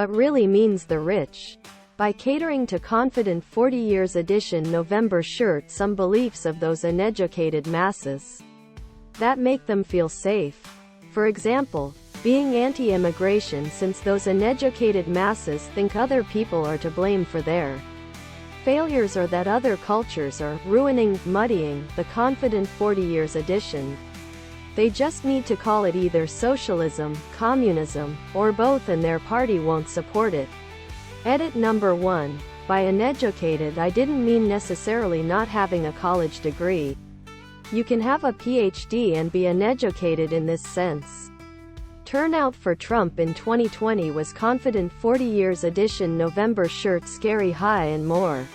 but really means the rich. By catering to confident 40 years edition November shirt some beliefs of those uneducated masses that make them feel safe. For example, being anti-immigration, since those uneducated masses think other people are to blame for their failures, or that other cultures are ruining, muddying, the confident 40 years edition. They just need to call it either socialism, communism, or both, and their party won't support it. Edit number 1. By uneducated I didn't mean necessarily not having a college degree. You can have a PhD and be uneducated in this sense. Turnout for Trump in 2020 was confident 40 years edition November shirt scary high and more.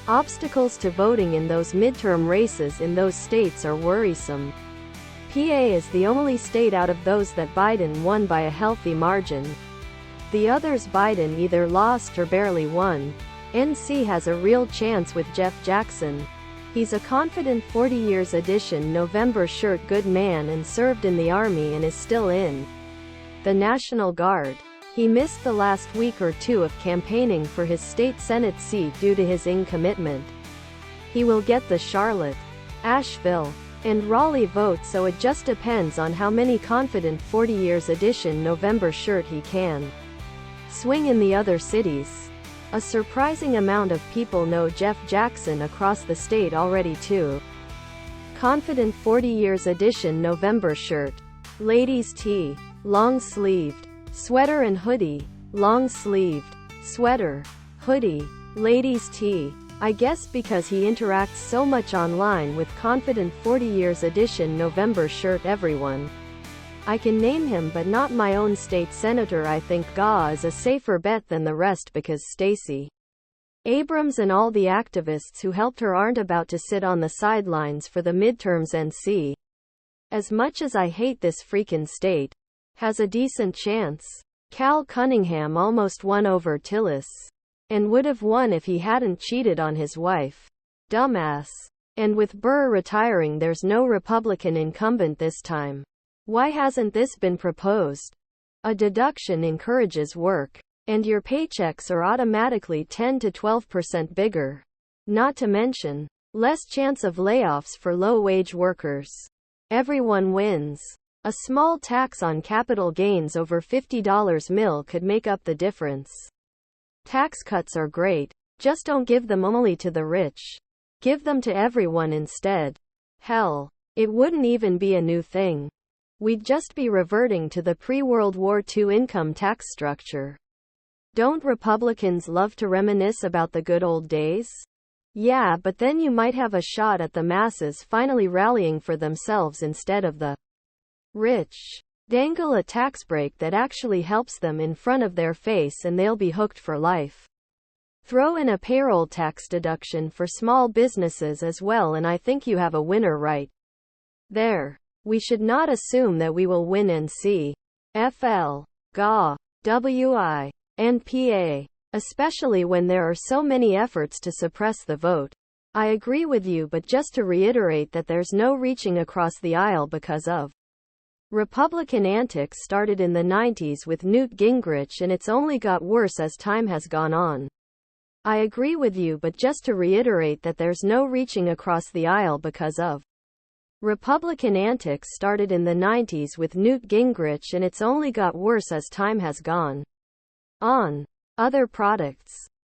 Obstacles to voting in those midterm races in those states are worrisome. PA is the only state out of those that Biden won by a healthy margin. The others Biden either lost or barely won. NC has a real chance with Jeff Jackson. He's a confident 40 years edition November shirt good man and served in the Army and is still in the National Guard. He missed the last week or two of campaigning for his state Senate seat due to his incommitment. He will get the Charlotte, Asheville, and Raleigh vote, so it just depends on how many confident 40 years edition November shirt he can swing in the other cities. A surprising amount of people know Jeff Jackson across the state already too. Confident 40 years edition November shirt. Ladies tee. Long-sleeved. Sweater and hoodie. Long-sleeved. Sweater. Hoodie. Ladies tee. I guess because he interacts so much online with confident 40 years edition November shirt everyone. I can name him but not my own state senator. I think GA is a safer bet than the rest because Stacey Abrams and all the activists who helped her aren't about to sit on the sidelines for the midterms. NC, as much as I hate this freakin' state, has a decent chance. Cal Cunningham almost won over Tillis. And would have won if he hadn't cheated on his wife. Dumbass. And with Burr retiring there's no Republican incumbent this time. Why hasn't this been proposed? A deduction encourages work. And your paychecks are automatically 10 to 12% bigger. Not to mention, less chance of layoffs for low-wage workers. Everyone wins. A small tax on capital gains over $50 mil could make up the difference. Tax cuts are great. Just don't give them only to the rich. Give them to everyone instead. Hell, it wouldn't even be a new thing. We'd just be reverting to the pre-World War II income tax structure. Don't Republicans love to reminisce about the good old days? Yeah, but then you might have a shot at the masses finally rallying for themselves instead of the rich. Dangle a tax break that actually helps them in front of their face and they'll be hooked for life. Throw in a payroll tax deduction for small businesses as well and I think you have a winner right there. We should not assume that we will win NC, FL, GA, WI, and PA, especially when there are so many efforts to suppress the vote. I agree with you, but just to reiterate that there's no reaching across the aisle because of Republican antics started in the 90s with Newt Gingrich and it's only got worse as time has gone on. I agree with you, but just to reiterate that there's no reaching across the aisle because of Republican antics started in the 90s with Newt Gingrich and it's only got worse as time has gone on. Other products.